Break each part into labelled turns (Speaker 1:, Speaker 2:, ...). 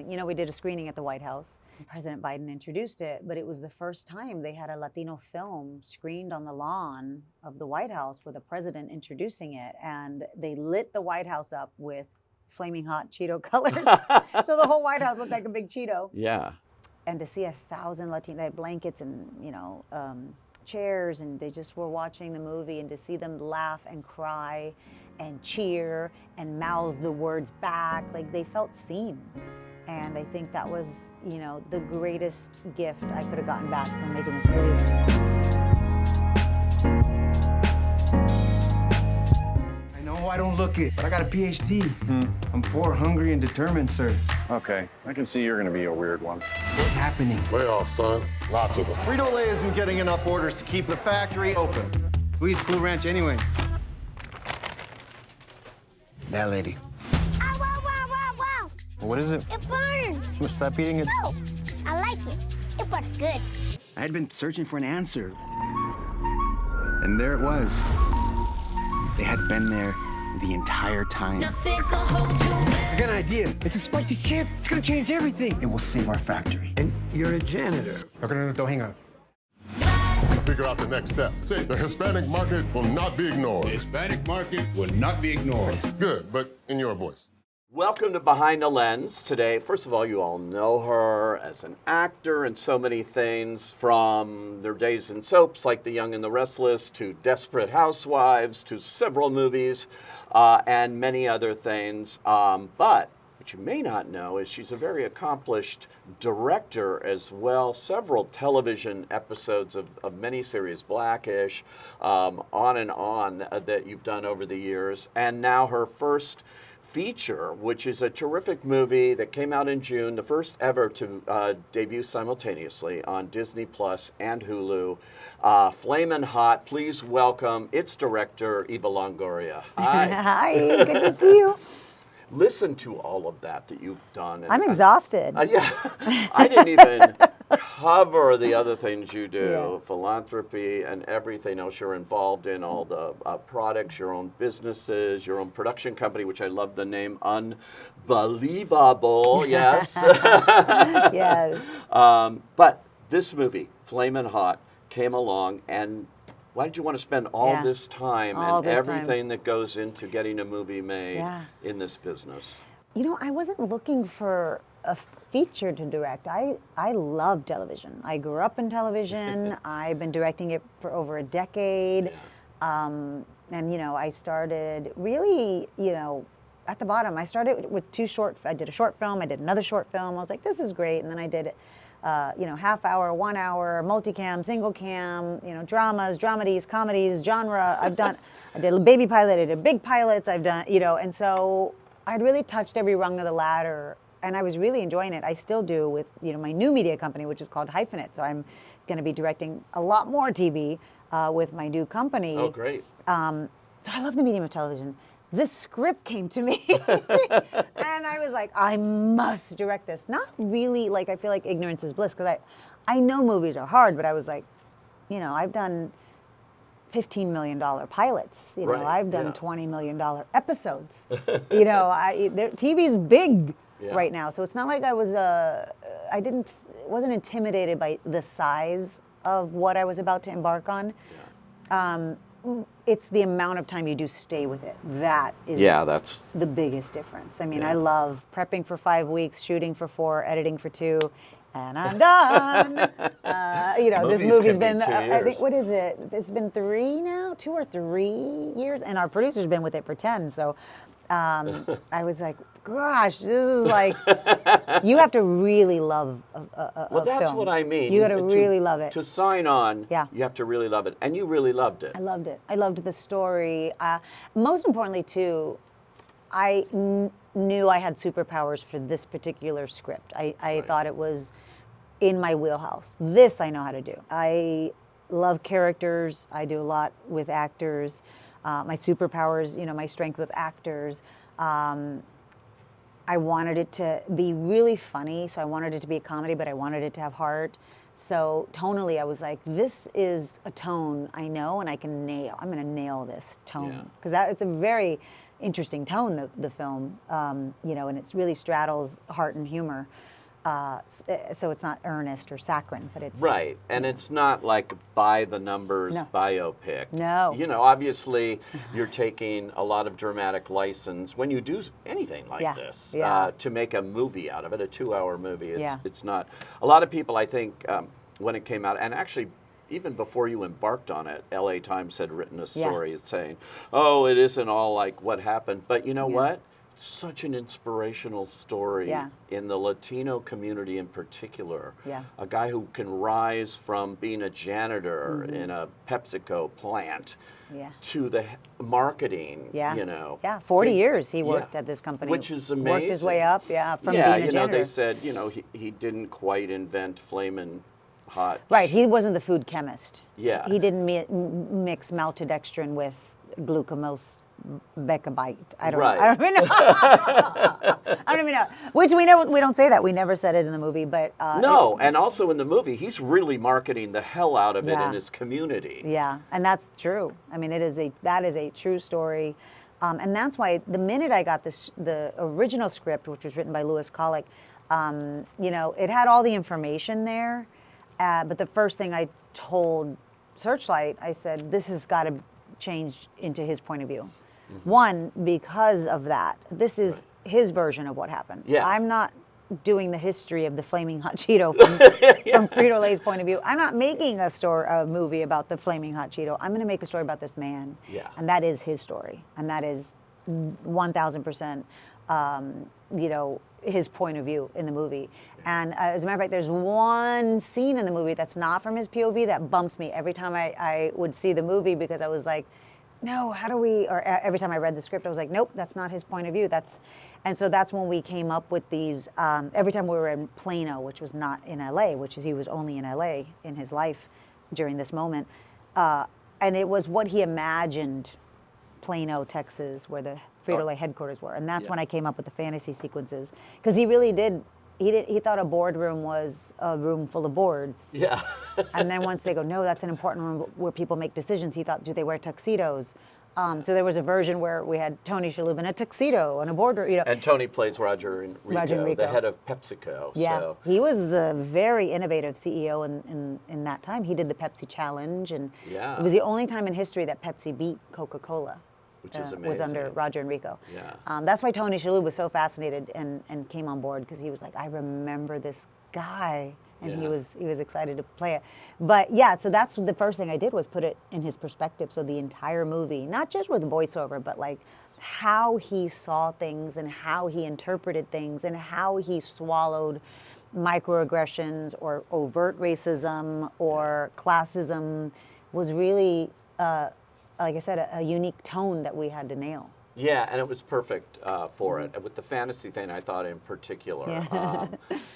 Speaker 1: we did a screening at the White House. President Biden introduced it, but it was the first time they had a Latino film screened on the lawn of the White House with a president introducing it. And they lit the White House up with flaming hot Cheeto colors. So the whole White House looked like a big Cheeto.
Speaker 2: Yeah.
Speaker 1: And to see 1,000 Latino, they had blankets and, chairs, and they just were watching the movie, and to see them laugh and cry and cheer and mouth the words back, like they felt seen. And I think that was, the greatest gift I could have gotten back from making this movie.
Speaker 3: I know I don't look it, but I got a PhD. I'm poor, hungry, and determined, sir.
Speaker 4: Okay, I can see you're gonna be a weird one.
Speaker 3: What's happening?
Speaker 5: Layoffs, son. Lots of them.
Speaker 6: Frito-Lay isn't getting enough orders to keep the factory open.
Speaker 3: Who eats Cool Ranch anyway? That lady.
Speaker 7: Wow, wow, wow, wow.
Speaker 4: What is it?
Speaker 7: It burns.
Speaker 4: Stop eating it.
Speaker 7: No, I like it. It was good.
Speaker 3: I had been searching for an answer. And there it was. They had been there the entire time.
Speaker 7: Nothing can hold you back.
Speaker 3: I got an idea. It's a spicy chip. It's gonna change everything. It will save our factory. And you're a janitor. No, hang on.
Speaker 5: Figure out the next step. Say, the Hispanic market will not be ignored.
Speaker 8: The Hispanic market will not be ignored.
Speaker 5: Good, but in your voice.
Speaker 2: Welcome to Behind the Lens today. First of all, you all know her as an actor in so many things, from their days in soaps like The Young and the Restless to Desperate Housewives to several movies and many other things. But what you may not know is she's a very accomplished director as well. Several television episodes of miniseries, Blackish, on and on, that you've done over the years. And now her first feature, which is a terrific movie that came out in June, the first ever to debut simultaneously on Disney Plus and Hulu. Flamin' Hot. Please welcome its director, Eva Longoria. Hi.
Speaker 1: Hi, good to see you.
Speaker 2: Listen to all of that you've done.
Speaker 1: I'm exhausted.
Speaker 2: Yeah, I didn't even cover the other things you do,
Speaker 1: Yeah.
Speaker 2: philanthropy and everything else you're involved in, all the products, your own businesses, your own production company, which I love the name, Unbelievable, yes.
Speaker 1: Yes.
Speaker 2: But this movie, Flamin' Hot, came along, and why did you want to spend all this time and everything that goes into getting a movie made in this business?
Speaker 1: I wasn't looking for a feature to direct. I love television. I grew up in television. I've been directing it for over a decade. And, I started really, at the bottom. I started with I did a short film. I did another short film. I was like, this is great. And then I did half hour, 1 hour, multicam, single cam, dramas, dramedies, comedies, genre. I did a baby pilot, I did big pilots, I've done, and so I'd really touched every rung of the ladder, and I was really enjoying it. I still do with, my new media company, which is called Hyphenate. So I'm going to be directing a lot more TV with my new company.
Speaker 2: Oh, great.
Speaker 1: So I love the medium of television. This script came to me and I was like, I must direct this. Not really, I feel like ignorance is bliss, because I know movies are hard, but I was like, I've done $15 million pilots. I've done $20 million episodes. TV's big right now. So it's not like I wasn't intimidated by the size of what I was about to embark on. It's the amount of time you do stay with it. That is
Speaker 2: that's
Speaker 1: the biggest difference. I mean, I love prepping for 5 weeks, shooting for 4, editing for 2, and I'm done. This movie's been, I think, what is it? It's been 3 now, 2 or 3 years, and our producer's been with it for 10. So I was like, gosh, this is like, you have to really love a
Speaker 2: Well, that's
Speaker 1: film.
Speaker 2: what I mean.
Speaker 1: You got to really love it.
Speaker 2: To sign on, you have to really love it. And you really loved it.
Speaker 1: I loved it. I loved the story. Most importantly, too, I knew I had superpowers for this particular script. I thought it was in my wheelhouse. This I know how to do. I love characters. I do a lot with actors. My superpowers, my strength with actors. I wanted it to be really funny, so I wanted it to be a comedy, but I wanted it to have heart. So tonally, I was like, this is a tone I know and I can nail. I'm going to nail this tone. Because it's a very interesting tone, the film, you know, and it really straddles heart and humor. So it's not earnest or saccharine, but it's
Speaker 2: Right, and it's not like by the numbers
Speaker 1: No.
Speaker 2: biopic.
Speaker 1: No.
Speaker 2: You know, obviously you're taking a lot of dramatic license when you do anything like
Speaker 1: Yeah,
Speaker 2: this
Speaker 1: yeah.
Speaker 2: to make a movie out of it, a 2-hour movie.
Speaker 1: Yeah.
Speaker 2: It's not. A lot of people, I think, when it came out, and actually even before you embarked on it, LA Times had written a story saying, "Oh, it isn't all like what happened," but you know what? Such an inspirational story
Speaker 1: Yeah.
Speaker 2: in the Latino community in particular.
Speaker 1: Yeah.
Speaker 2: A guy who can rise from being a janitor in a PepsiCo plant
Speaker 1: Yeah.
Speaker 2: to the marketing,
Speaker 1: Yeah.
Speaker 2: you know.
Speaker 1: Yeah, 40 years he
Speaker 2: Yeah.
Speaker 1: worked at this company.
Speaker 2: Which is
Speaker 1: Worked his way
Speaker 2: amazing.
Speaker 1: up, yeah, from
Speaker 2: yeah,
Speaker 1: being a
Speaker 2: you know,
Speaker 1: janitor.
Speaker 2: they said, you know, he didn't quite invent Flamin' Hot.
Speaker 1: Right, he wasn't the food chemist.
Speaker 2: Yeah.
Speaker 1: He didn't mix maltodextrin with glucose becabite. I don't know.
Speaker 2: Right.
Speaker 1: I don't even know. I don't even know. Which we know, we don't say that. We never said it in the movie, but
Speaker 2: No, and also in the movie, he's really marketing the hell out of it
Speaker 1: Yeah.
Speaker 2: in his community.
Speaker 1: yeah, and that's true. I mean, that is a true story, and that's why the minute I got the original script, which was written by Lewis Collick, you know, it had all the information there, but the first thing I told Searchlight, I said, this has got to change into his point of view. One, because of that. This is his version of what happened.
Speaker 2: Yeah.
Speaker 1: I'm not doing the history of the Flaming Hot Cheeto from Frito-Lay's point of view. I'm not making a movie about the Flaming Hot Cheeto. I'm going to make a story about this man.
Speaker 2: Yeah.
Speaker 1: And that is his story. And that is 1,000%, you know, his point of view in the movie. And as a matter of fact, there's one scene in the movie that's not from his POV that bumps me every time I would see the movie, because I was like, no, how do we, or every time I read the script, I was like, nope, that's not his point of view. And so that's when we came up with these, every time we were in Plano, which was not in LA, which is he was only in LA in his life during this moment. And it was what he imagined Plano, Texas, where the Frito-Lay headquarters were. And that's when I came up with the fantasy sequences. Because he really did, he thought a boardroom was a room full of boards.
Speaker 2: Yeah.
Speaker 1: And then once they go, no, that's an important room where people make decisions, he thought, do they wear tuxedos? So there was a version where we had Tony Shalhoub in a tuxedo and a boardroom, you know.
Speaker 2: And Tony plays Roger Enrico, the head of PepsiCo.
Speaker 1: Yeah,
Speaker 2: So.
Speaker 1: he was a very innovative CEO in that time. He did the Pepsi Challenge, and
Speaker 2: Yeah.
Speaker 1: it was the only time in history that Pepsi beat Coca-Cola.
Speaker 2: Which is
Speaker 1: was under
Speaker 2: amazing.
Speaker 1: Roger Enrico.
Speaker 2: Yeah.
Speaker 1: That's why Tony Shalhoub was so fascinated and came on board, because he was like, I remember this guy, and he
Speaker 2: Yeah.
Speaker 1: was excited to play it. But yeah, so that's the first thing I did, was put it in his perspective. So the entire movie, not just with voiceover, but like how he saw things and how he interpreted things and how he swallowed microaggressions or overt racism or classism was really, like I said, a unique tone that we had to nail.
Speaker 2: Yeah, and it was perfect for it. And with the fantasy thing, I thought in particular.
Speaker 1: Yeah.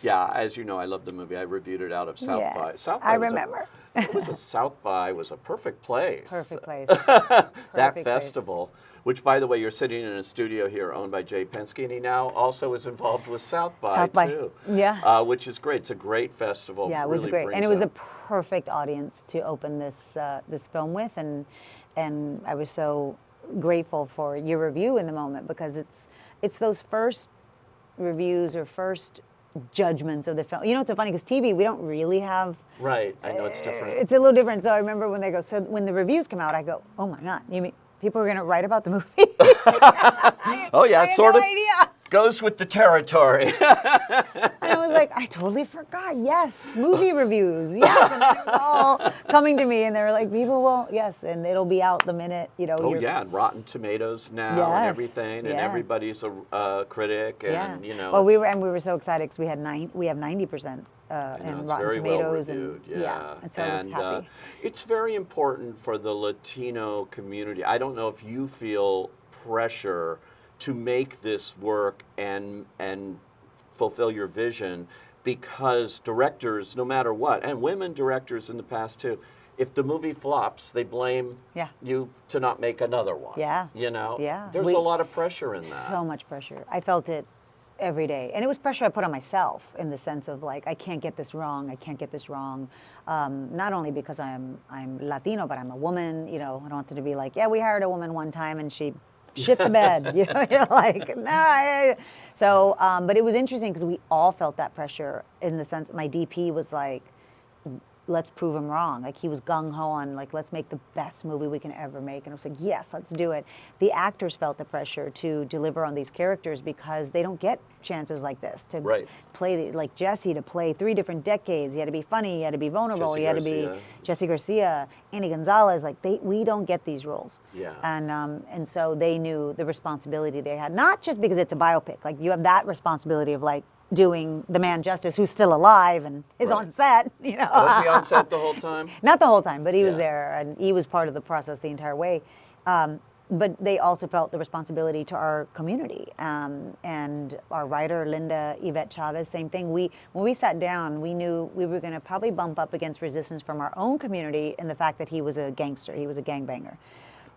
Speaker 2: Yeah, as you know, I love the movie. I reviewed it out of South
Speaker 1: Yeah,
Speaker 2: by. South
Speaker 1: I
Speaker 2: by
Speaker 1: remember.
Speaker 2: It was a South by was a perfect place.
Speaker 1: Perfect place.
Speaker 2: That
Speaker 1: Perfect place.
Speaker 2: festival, which, by the way, you're sitting in a studio here owned by Jay Penske, and he now also is involved with South by
Speaker 1: South by,
Speaker 2: too.
Speaker 1: yeah.
Speaker 2: Which is great. It's a great festival.
Speaker 1: Yeah, it was
Speaker 2: Really
Speaker 1: great, and
Speaker 2: brings
Speaker 1: it was the
Speaker 2: out-
Speaker 1: perfect audience to open this this film with, and I was so grateful for your review in the moment, because it's those first reviews or first judgments of the film. You know, it's so funny because TV, we don't really have.
Speaker 2: Right, I know it's different.
Speaker 1: It's a little different. So I remember when they go. So when the reviews come out, I go, "Oh my God! You mean people are going to write about the movie?"
Speaker 2: Oh yeah,
Speaker 1: I
Speaker 2: it
Speaker 1: had
Speaker 2: sort
Speaker 1: no
Speaker 2: of
Speaker 1: idea.
Speaker 2: goes with the territory.
Speaker 1: And I was like, I totally forgot. Yes, movie reviews. Yes, and then it was all coming to me, and they were like, people will, yes, and it'll be out the minute, you know.
Speaker 2: Oh yeah, and Rotten Tomatoes now and
Speaker 1: Yes,
Speaker 2: everything, and
Speaker 1: yeah.
Speaker 2: everybody's a critic, and you know.
Speaker 1: Well, we were so excited because we have 90%
Speaker 2: I know,
Speaker 1: in
Speaker 2: it's
Speaker 1: Rotten
Speaker 2: very well
Speaker 1: Tomatoes,
Speaker 2: reviewed,
Speaker 1: and and so I was happy.
Speaker 2: It's very important for the Latino community. I don't know if you feel pressure to make this work and fulfill your vision, because directors, no matter what, and women directors in the past too, if the movie flops, they blame
Speaker 1: Yeah.
Speaker 2: you to not make another one.
Speaker 1: Yeah.
Speaker 2: You know?
Speaker 1: Yeah.
Speaker 2: There's a lot of pressure in that.
Speaker 1: So much pressure. I felt it every day. And it was pressure I put on myself, in the sense of like, I can't get this wrong. I can't get this wrong. Not only because I'm Latino, but I'm a woman. You know, I don't want it to be like, yeah, we hired a woman one time and she shit the bed. You know, you're like, nah. So, but it was interesting because we all felt that pressure in the sense my DP was like, let's prove him wrong. Like he was gung-ho on like, let's make the best movie we can ever make. And I was like, yes, let's do it. The actors felt the pressure to deliver on these characters because they don't get chances like this to play, like Jesse, to play 3 different decades. He had to be funny, he had to be vulnerable, he had to be Jesse Garcia, Andy Gonzalez. Like we don't get these roles.
Speaker 2: Yeah.
Speaker 1: And so they knew the responsibility they had, not just because it's a biopic. Like you have that responsibility of like, doing the man justice who's still alive and is on set, you know.
Speaker 2: Was he on set the whole time?
Speaker 1: Not the whole time, but he was there and he was part of the process the entire way. But they also felt the responsibility to our community. And our writer, Linda Yvette Chavez, same thing. When we sat down, we knew we were gonna probably bump up against resistance from our own community in the fact that he was a gangster, he was a gangbanger.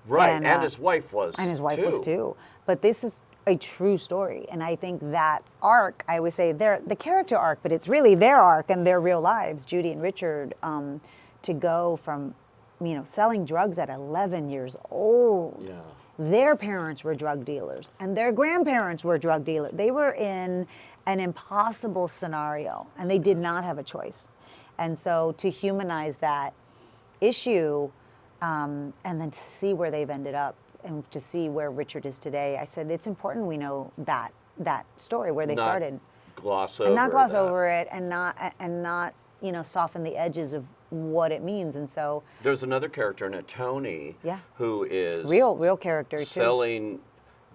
Speaker 2: Right, and his wife was
Speaker 1: And his wife was too. But this is a true story. And I think that arc, I would say the character arc, but it's really their arc and their real lives, Judy and Richard, to go from, you know, selling drugs at 11 years old.
Speaker 2: Yeah.
Speaker 1: Their parents were drug dealers and their grandparents were drug dealers. They were in an impossible scenario and they did not have a choice. And so to humanize that issue and then to see where they've ended up, and to see where Richard is today, I said it's important we know that story where they started.
Speaker 2: Gloss over
Speaker 1: and not gloss
Speaker 2: that.
Speaker 1: over it, and not you know soften the edges of what it means. And so
Speaker 2: there's another character in it, Tony, who is
Speaker 1: real character too.
Speaker 2: Selling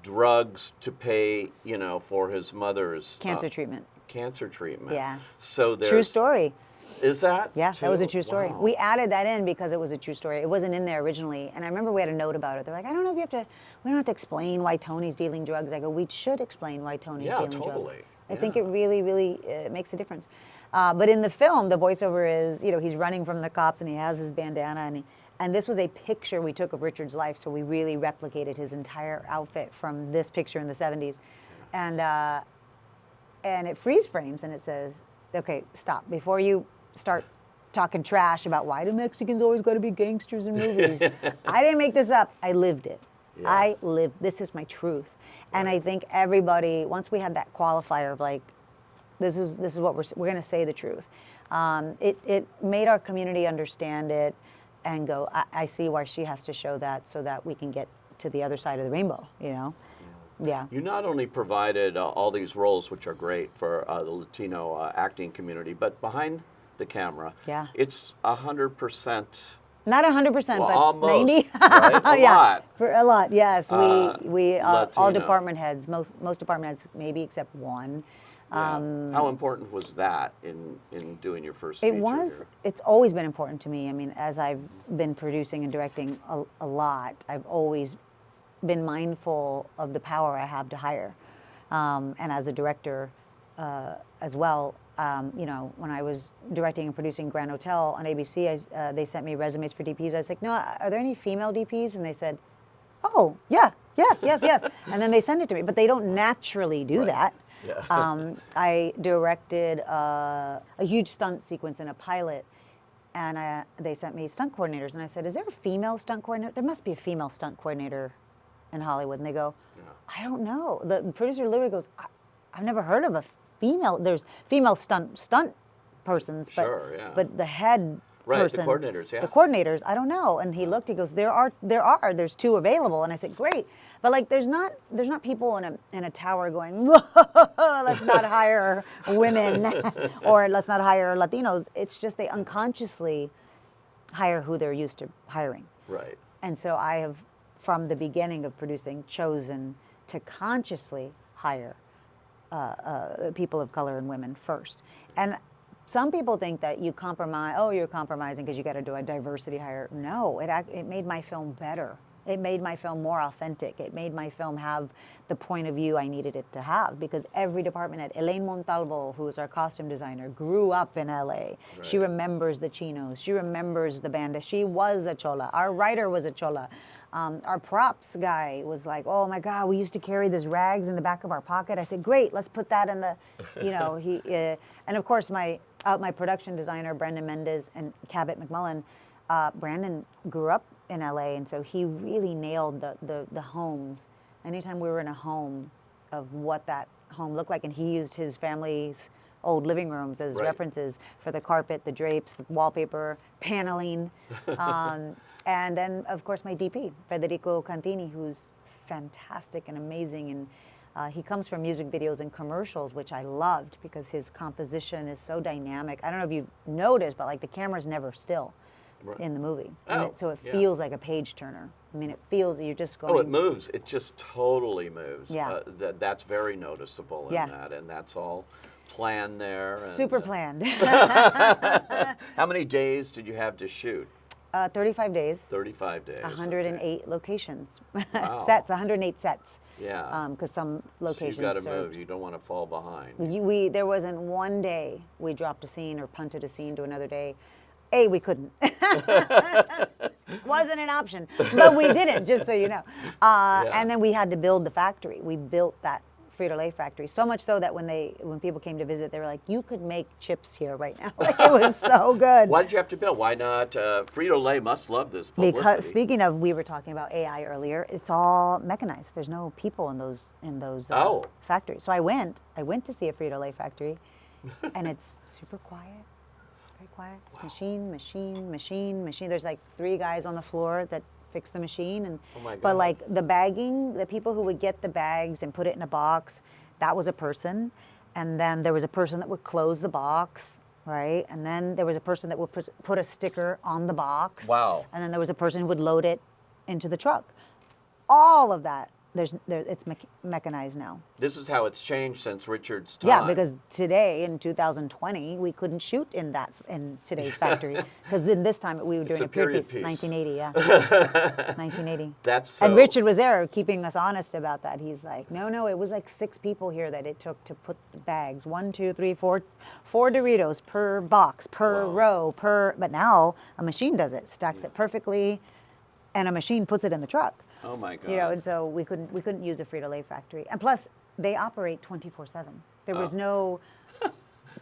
Speaker 2: drugs to pay, you know, for his mother's
Speaker 1: cancer treatment.
Speaker 2: Cancer treatment.
Speaker 1: Yeah.
Speaker 2: So there's
Speaker 1: true story.
Speaker 2: Is that?
Speaker 1: Yeah,
Speaker 2: too?
Speaker 1: that was a true story.
Speaker 2: Wow.
Speaker 1: We added that in because it was a true story. It wasn't in there originally. And I remember we had a note about it. They're like, I don't know if we don't have to explain why Tony's dealing drugs. I go, we should explain why Tony's dealing drugs. I think it really, really makes a difference. But in the film, the voiceover is, you know, he's running from the cops and he has his bandana and this was a picture we took of Richard's life. So we really replicated his entire outfit from this picture in the 70s. And it freeze frames and it says, okay, stop. Before you start talking trash about why do Mexicans always got to be gangsters in movies. I didn't make this up. I lived it. I lived. This is my truth. And I think everybody, once we had that qualifier of like, this is what we're going to say the truth. It made our community understand it and go, I see why she has to show that so that we can get to the other side of the rainbow, you know? Yeah.
Speaker 2: You not only provided all these roles, which are great for the Latino acting community, but behind the camera, it's 100%.
Speaker 1: Not 100%,
Speaker 2: well,
Speaker 1: but
Speaker 2: almost,
Speaker 1: 90.
Speaker 2: Right? A lot.
Speaker 1: For a lot, yes. We all
Speaker 2: Latino.
Speaker 1: department heads, most department heads, maybe except one.
Speaker 2: Yeah. How important was that in doing your first feature?
Speaker 1: It's always been important to me. I mean, as I've been producing and directing a lot, I've always been mindful of the power I have to hire. And as a director as well, you know, when I was directing and producing Grand Hotel on ABC, they sent me resumes for DPs. I was like, no, are there any female DPs? And they said, oh, yes. And then they send it to me, but they don't naturally do that. Yeah. I directed a huge stunt sequence in a pilot, and they sent me stunt coordinators. And I said, is there a female stunt coordinator? There must be a female stunt coordinator in Hollywood. And they go, I don't know. The producer literally goes, I've never heard of a female. There's female stunt persons, but the head person,
Speaker 2: the coordinators,
Speaker 1: the coordinators, I don't know. And he looked, he goes, there's 2 available. And I said, great. But like, there's not people in a tower going, let's not hire women or let's not hire Latinos. It's just they unconsciously hire who they're used to hiring.
Speaker 2: Right.
Speaker 1: And so I have, from the beginning of producing, chosen to consciously hire people of color and women first. And some people think that you compromise, you're compromising because you got to do a diversity hire. No, it made my film better. It made my film more authentic. It made my film have the point of view I needed it to have, because every department head, Elaine Montalvo, who is our costume designer, grew up in LA. Right. She remembers the chinos. She remembers the banda. She was a chola. Our writer was a chola. Our props guy was like, oh my God, we used to carry these rags in the back of our pocket. I said, great, let's put that in the, you know, and of course my production designer, Brandon Mendez and Cabot McMullen, Brandon grew up in LA, and so he really nailed the homes anytime we were in a home, of what that home looked like. And he used his family's old living rooms as
Speaker 2: Right.
Speaker 1: references for the carpet, the drapes, the wallpaper, paneling. And then, of course, my DP, Federico Cantini, who's fantastic and amazing. And he comes from music videos and commercials, which I loved because his composition is so dynamic. I don't know if you've noticed, but like the camera's never still in the movie. And
Speaker 2: Oh,
Speaker 1: so it
Speaker 2: yeah.
Speaker 1: feels like a page turner. I mean, it feels that you're just going.
Speaker 2: Oh, it moves. It just totally moves.
Speaker 1: Yeah.
Speaker 2: That's very noticeable in
Speaker 1: Yeah.
Speaker 2: that, and that's all planned there. And,
Speaker 1: Super planned.
Speaker 2: How many days did you have to shoot?
Speaker 1: 35 days.
Speaker 2: 35 days.
Speaker 1: 108 locations.
Speaker 2: Wow.
Speaker 1: Sets, 108 sets.
Speaker 2: Yeah.
Speaker 1: Because some
Speaker 2: So
Speaker 1: locations
Speaker 2: you've got to
Speaker 1: served-
Speaker 2: move. You don't want to fall behind.
Speaker 1: There wasn't one day we dropped a scene or punted a scene to another day. We couldn't. Wasn't an option, but we didn't, just so you know. And then we had to build the factory. We built that Frito-Lay factory, so much so that when people came to visit, they were like, you could make chips here right now. Like, it was so good.
Speaker 2: Why did you have to build? Why not? Frito-Lay must love this publicity.
Speaker 1: Because speaking of, we were talking about AI earlier. It's all mechanized. There's no people in those factories. So I went to see a Frito-Lay factory, and it's super quiet. It's very quiet. It's machine. There's like 3 guys on the floor that fix the machine, and
Speaker 2: Oh my
Speaker 1: but
Speaker 2: God.
Speaker 1: like the bagging, the people who would get the bags and put it in a box, that was a person, and then there was a person that would close the box. Right, and then there was a person that would put a sticker on the box.
Speaker 2: Wow.
Speaker 1: And then there was a person who would load it into the truck. All of that, it's mechanized now.
Speaker 2: This is how it's changed since Richard's time.
Speaker 1: Yeah, because today in 2020 we couldn't shoot in today's factory because in this time we were doing
Speaker 2: a
Speaker 1: a period
Speaker 2: period
Speaker 1: piece.
Speaker 2: piece.
Speaker 1: 1980, yeah. 1980.
Speaker 2: That's so.
Speaker 1: And Richard was there keeping us honest about that. He's like, no, it was like 6 people here that it took to put the bags. 1, 2, 3, 4 Doritos per box, per row, but now a machine does it, stacks it perfectly, and a machine puts it in the truck.
Speaker 2: Oh my God.
Speaker 1: You know, and so we couldn't use a Frito-Lay factory. And plus, they operate 24/7. There was no,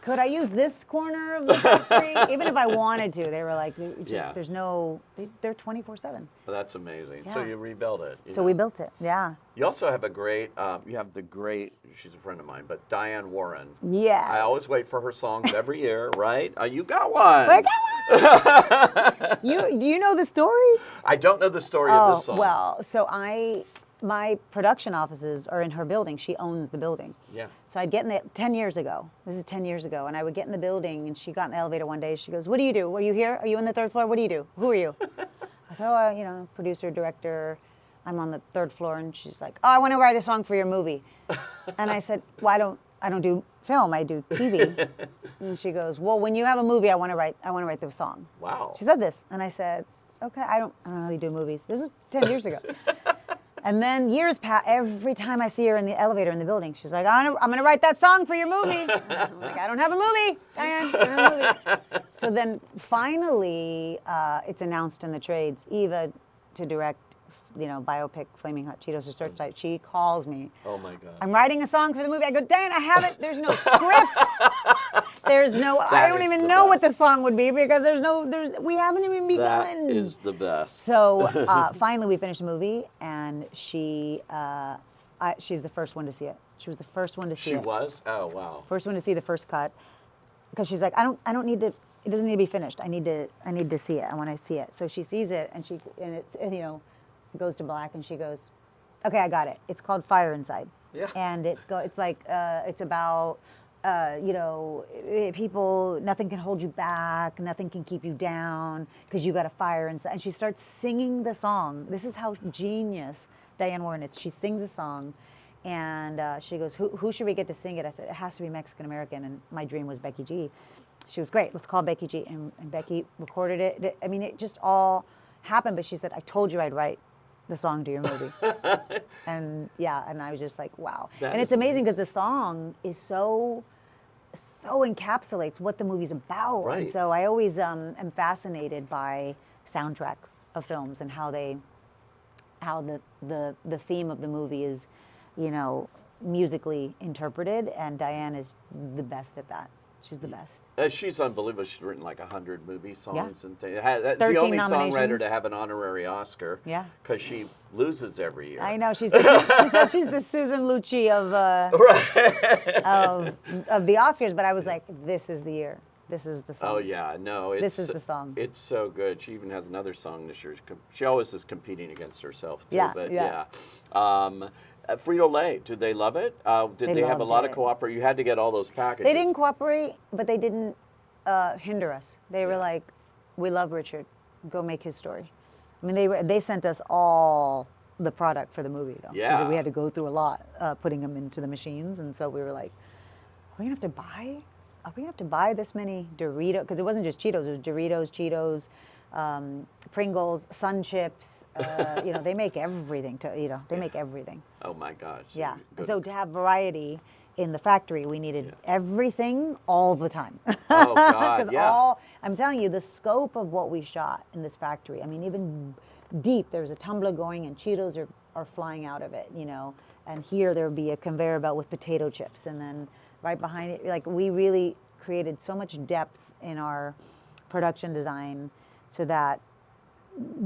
Speaker 1: could I use this corner of the factory? Even if I wanted to, they were like, there's no, they're 24/7.
Speaker 2: Well, that's amazing. So
Speaker 1: Yeah.
Speaker 2: you rebuilt it.
Speaker 1: So we built it, yeah.
Speaker 2: You also have she's a friend of mine, but Diane Warren.
Speaker 1: Yeah.
Speaker 2: I always wait for her songs every year, right? You got one.
Speaker 1: I got one. Do you know the story?
Speaker 2: I don't know the story of this song.
Speaker 1: Well, so my production offices are in her building. She owns the building.
Speaker 2: Yeah.
Speaker 1: So I'd get in 10 years ago. This is 10 years ago. And I would get in the building, and she got in the elevator one day. She goes, what do you do? Are you here? Are you on the 3rd floor? What do you do? Who are you? I said, producer, director. I'm on the 3rd floor. And she's like, I want to write a song for your movie. And I said, well, I don't do film. I do TV. And she goes, well, when you have a movie, I want to write the song.
Speaker 2: Wow.
Speaker 1: She said this. And I said, okay, I don't know how you do movies. This is 10 years ago. And then years pass. Every time I see her in the elevator in the building, she's like, I'm going to write that song for your movie. I'm like, I don't have a movie, Diane. I don't have a movie. So then finally, it's announced in the trades, Eva to direct, biopic Flaming Hot Cheetos or Search Light. She calls me.
Speaker 2: Oh my God.
Speaker 1: I'm writing a song for the movie. I go, Diane, I have it. There's no script. There's no, I don't even know what the song would be because we haven't even begun.
Speaker 2: That is the best.
Speaker 1: So finally we finished the movie, and she's the first one to see it. She was the first one to see it.
Speaker 2: She was? Oh, wow.
Speaker 1: First one to see the first cut, because she's like, I don't need to. It doesn't need to be finished. I need to see it. I want to see it. So she sees it, and it goes to black, and she goes, okay, I got it. It's called Fire Inside.
Speaker 2: Yeah.
Speaker 1: And it's about people, nothing can hold you back, nothing can keep you down because you got a fire inside. And she starts singing the song. This is how genius Diane Warren is. She sings a song, and she goes, who should we get to sing it? I said, it has to be Mexican American, and my dream was Becky G. She was great. Let's call Becky G. And Becky recorded it. I mean, it just all happened, but she said, I told you I'd write the song to your movie. And I was just like, wow. And it's amazing because the song is so encapsulates what the movie's about.
Speaker 2: Right.
Speaker 1: And so I always am fascinated by soundtracks of films and how the theme of the movie is, musically interpreted, and Diane is the best at that. She's the best.
Speaker 2: She's unbelievable. She's written like 100 movie songs and things. That's
Speaker 1: 13
Speaker 2: the only songwriter
Speaker 1: nominations.
Speaker 2: to have an honorary Oscar.
Speaker 1: Yeah.
Speaker 2: Because she loses every year.
Speaker 1: I know she says she's the Susan Lucci of of the Oscars, but I was like, this is the year. This is the song.
Speaker 2: Oh yeah, no,
Speaker 1: This is the song.
Speaker 2: It's so good. She even has another song this year. She always is competing against herself too.
Speaker 1: Yeah,
Speaker 2: but
Speaker 1: yeah.
Speaker 2: Frito-Lay, did they love it? Did they have a
Speaker 1: loved
Speaker 2: lot of
Speaker 1: it.
Speaker 2: cooperation? You had to get all those packages.
Speaker 1: They didn't cooperate, but they didn't hinder us. They were like, "We love Richard. Go make his story." I mean, they sent us all the product for the movie though. 'Cause
Speaker 2: Yeah.
Speaker 1: we had to go through a lot putting them into the machines, and so we were like, "Are we gonna have to buy? Are we gonna have to buy this many Doritos?" Because it wasn't just Cheetos; it was Doritos, Cheetos, Pringles, Sun Chips. They make everything. They make everything.
Speaker 2: Oh my gosh.
Speaker 1: Yeah.
Speaker 2: You go
Speaker 1: And so
Speaker 2: to-
Speaker 1: to have variety in the factory, we needed everything all the time.
Speaker 2: Oh God,
Speaker 1: 'Cause
Speaker 2: yeah.
Speaker 1: I'm telling you, the scope of what we shot in this factory, I mean, even deep, there's a tumbler going and Cheetos are flying out of it, and here there would be a conveyor belt with potato chips, and then right behind it, like we really created so much depth in our production design so that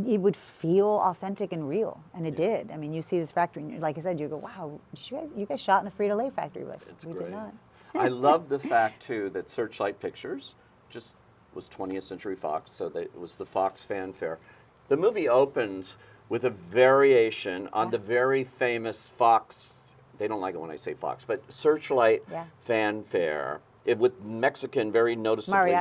Speaker 1: it would feel authentic and real, and it did. I mean, you see this factory, and like I said, you go, "Wow, you guys shot in a Frito-Lay factory?" Like,
Speaker 2: It's
Speaker 1: we
Speaker 2: great.
Speaker 1: did not.
Speaker 2: I love the fact too that Searchlight Pictures just was 20th Century Fox, so it was the Fox fanfare. The movie opens with a variation on the very famous Fox. They don't like it when I say Fox, but Searchlight
Speaker 1: Yeah.
Speaker 2: fanfare with Mexican, very noticeably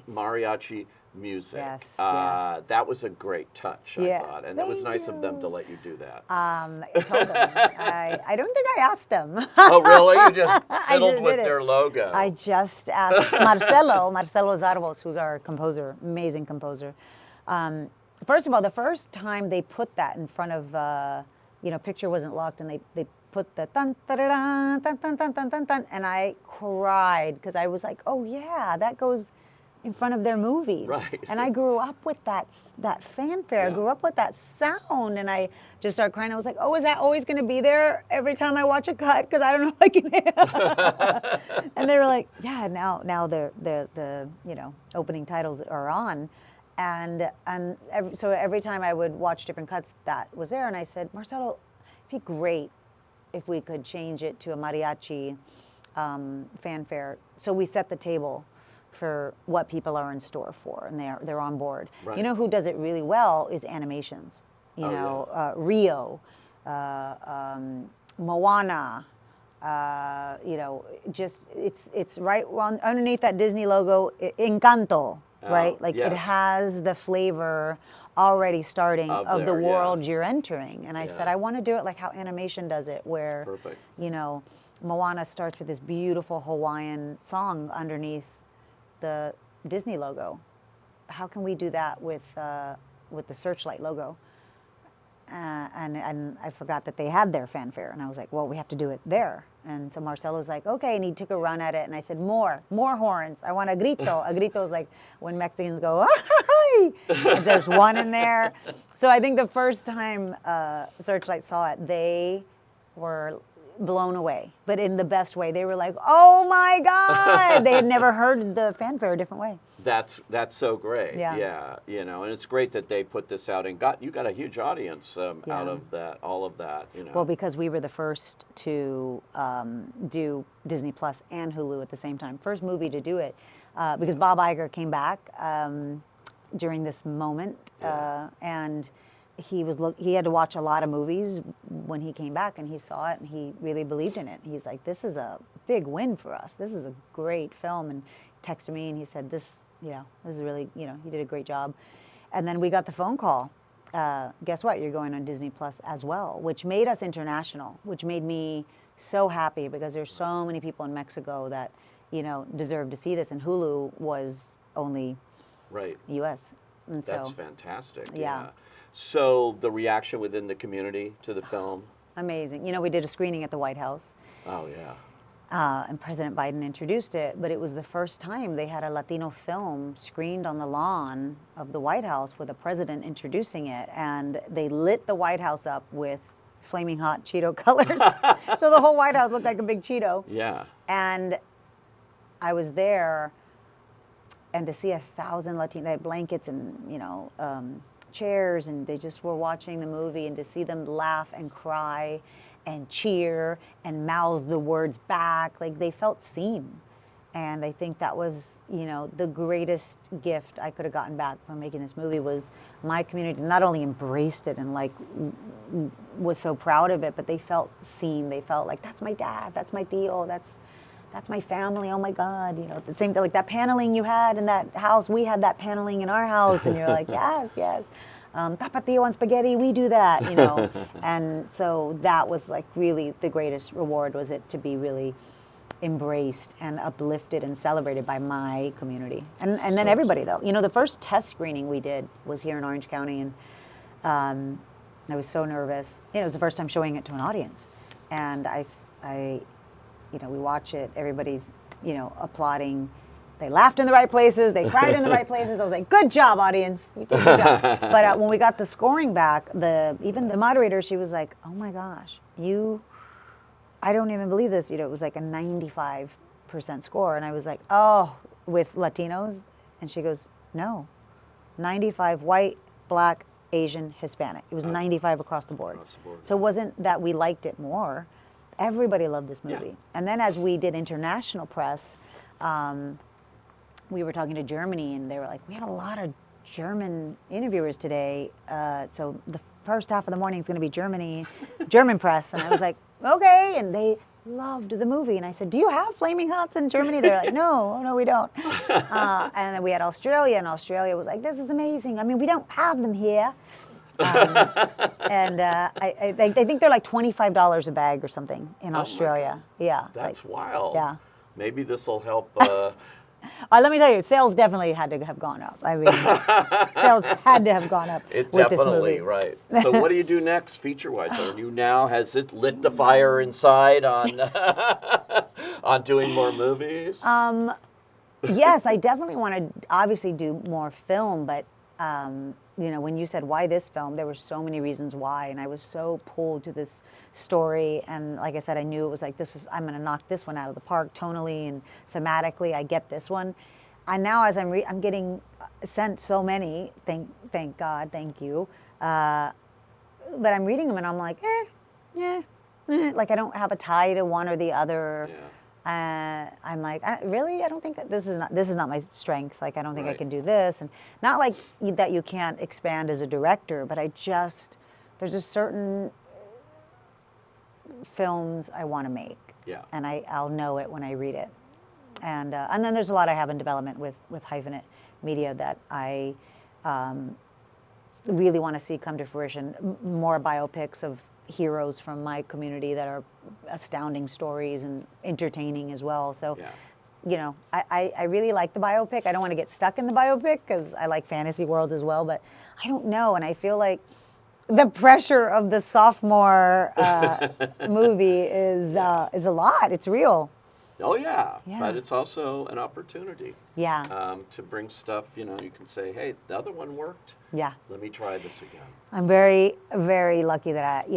Speaker 2: mariachi music.
Speaker 1: Yes, yeah.
Speaker 2: That was a great touch, I
Speaker 1: Yeah.
Speaker 2: thought, and it was
Speaker 1: Thank
Speaker 2: nice of them to
Speaker 1: you.
Speaker 2: let you do that.
Speaker 1: I told them. I don't think I asked them.
Speaker 2: Oh, really? You just
Speaker 1: I
Speaker 2: fiddled
Speaker 1: just
Speaker 2: with
Speaker 1: did it.
Speaker 2: their logo.
Speaker 1: I just asked Marcelo Zarvos, who's our composer, amazing composer. First of all, the first time they put that in front of, picture wasn't locked, and they put the dun da da dun dun dun dun dun dun, and I cried because I was like, oh yeah, that goes in front of their movies.
Speaker 2: Right.
Speaker 1: And I grew up with that fanfare. I
Speaker 2: Yeah.
Speaker 1: grew up with that sound, and I just started crying. I was like, oh, is that always going to be there every time I watch a cut? Because I don't know if I can hear. And they were like, yeah. Now the opening titles are on, and so every time I would watch different cuts, that was there. And I said, Marcelo, it'd be great if we could change it to a mariachi fanfare. So we set the table for what people are in store for, and they're on board.
Speaker 2: Right.
Speaker 1: You know who does it really well is animations. Rio, Moana. Just it's right underneath that Disney logo, Encanto, right? Like
Speaker 2: yes.
Speaker 1: it has the flavor already starting
Speaker 2: Of
Speaker 1: of the
Speaker 2: there, yeah.
Speaker 1: world you're entering. And I said,
Speaker 2: Yeah.
Speaker 1: I want to do it like how animation does it, where
Speaker 2: Perfect.
Speaker 1: Moana starts with this beautiful Hawaiian song underneath the Disney logo. How can we do that with the Searchlight logo? And I forgot that they had their fanfare, and I was like, well, we have to do it there. And so Marcelo's like, okay, and he took a run at it, and I said, more horns. I want a grito. A grito is like when Mexicans go, "Ay!" If there's one in there. So I think the first time Searchlight saw it, they were blown away, but in the best way. They were like, oh my God! They had never heard the fanfare a different way.
Speaker 2: That's so great.
Speaker 1: Yeah.
Speaker 2: And it's great that they put this out and you got a huge audience out of that, all of that.
Speaker 1: Well, because we were the first to do Disney Plus and Hulu at the same time. First movie to do it, because Bob Iger came back during this moment, and he had to watch a lot of movies when he came back, and he saw it, and he really believed in it. He's like, this is a big win for us. This is a great film. And he texted me, and he said, this is really, you did a great job. And then we got the phone call. Guess what? You're going on Disney Plus as well, which made us international, which made me so happy, because there's so many people in Mexico that, deserve to see this. And Hulu was only
Speaker 2: Right.
Speaker 1: U.S. And
Speaker 2: That's
Speaker 1: so
Speaker 2: fantastic.
Speaker 1: Yeah.
Speaker 2: So the reaction within the community to the film?
Speaker 1: amazing. We did a screening at the White House.
Speaker 2: Oh, yeah.
Speaker 1: And President Biden introduced it, but it was the first time they had a Latino film screened on the lawn of the White House with a president introducing it, and they lit the White House up with flaming hot Cheeto colors. So the whole White House looked like a big Cheeto.
Speaker 2: Yeah.
Speaker 1: And I was there, and to see 1,000 Latino, they had blankets and, chairs, and they just were watching the movie, and to see them laugh and cry and cheer and mouth the words back, like they felt seen. And I think that was, the greatest gift I could have gotten back from making this movie was my community not only embraced it and like was so proud of it, but they felt seen. They felt like, that's my dad, that's my tío, that's my family. Oh my God, the same thing, like that paneling you had in that house. We had that paneling in our house, and you're like, yes, yes. Tapatio and spaghetti, we do that, And so that was like really the greatest reward, was it to be really embraced and uplifted and celebrated by my community. And then everybody though. The first test screening we did was here in Orange County, and I was so nervous. It was the first time showing it to an audience. And we watch it, everybody's, applauding. They laughed in the right places, they cried in the right places. I was like, good job, audience. You did a good job. But when we got the scoring back, even the moderator, she was like, oh my gosh, I don't even believe this. It was like a 95% score. And I was like, oh, with Latinos? And she goes, no, 95 white, black, Asian, Hispanic. It was 95 across the board. So it wasn't that we liked it more. Everybody loved this movie.
Speaker 2: Yeah.
Speaker 1: And then as we did international press, we were talking to Germany, and they were like, we have a lot of German interviewers today. So the first half of the morning is going to be German press. And I was like, okay. And they loved the movie. And I said, do you have Flaming Hots in Germany? They're like, no, we don't. And then we had Australia, and Australia was like, this is amazing. I mean, we don't have them here. And I think they're like $25 a bag or something in Australia. Yeah.
Speaker 2: That's wild.
Speaker 1: Yeah.
Speaker 2: Maybe this will help.
Speaker 1: Let me tell you, sales definitely had to have gone up. I mean, sales had to have gone up
Speaker 2: It
Speaker 1: with
Speaker 2: definitely,
Speaker 1: this movie.
Speaker 2: right. So what do you do next, feature-wise? Are you now, has it lit the fire inside on on doing more movies?
Speaker 1: Yes, I definitely want to obviously do more film, but when you said why this film, there were so many reasons why, and I was so pulled to this story. And like I said, I knew it was like I'm going to knock this one out of the park tonally and thematically. I get this one, and now as I'm getting sent so many. Thank God, thank you. But I'm reading them, and I'm like, like I don't have a tie to one or the other.
Speaker 2: Yeah.
Speaker 1: I'm like, really? I don't think this is not my strength. Like, I don't think I
Speaker 2: Right.
Speaker 1: can do this. And not like that you can't expand as a director, but there's just certain films I want to make.
Speaker 2: Yeah.
Speaker 1: And I'll know it when I read it. And then there's a lot I have in development with Hyphenate Media that I really want to see come to fruition. More biopics of heroes from my community that are astounding stories and entertaining as well. So,
Speaker 2: Yeah.
Speaker 1: I really like the biopic. I don't want to get stuck in the biopic because I like fantasy world as well, but I don't know. And I feel like the pressure of the sophomore movie is a lot. It's real.
Speaker 2: Oh yeah,
Speaker 1: Yeah.
Speaker 2: but it's also an opportunity.
Speaker 1: Yeah.
Speaker 2: To bring stuff, you can say, hey, the other one worked.
Speaker 1: Yeah.
Speaker 2: Let me try this again.
Speaker 1: I'm very, very lucky that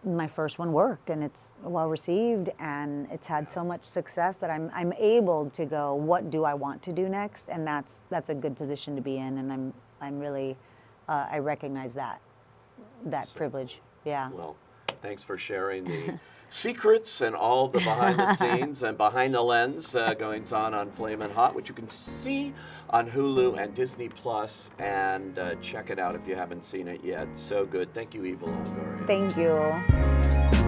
Speaker 1: my first one worked, and it's well received, and it's had so much success that I'm able to go, what do I want to do next? And that's a good position to be in, and I'm really I recognize that privilege. Yeah.
Speaker 2: Well, thanks for sharing the secrets and all the behind the scenes and behind the lens goings on Flamin' Hot, which you can see on Hulu and Disney Plus, and check it out if you haven't seen it yet. So good. Thank you, Eva Longoria.
Speaker 1: Thank you.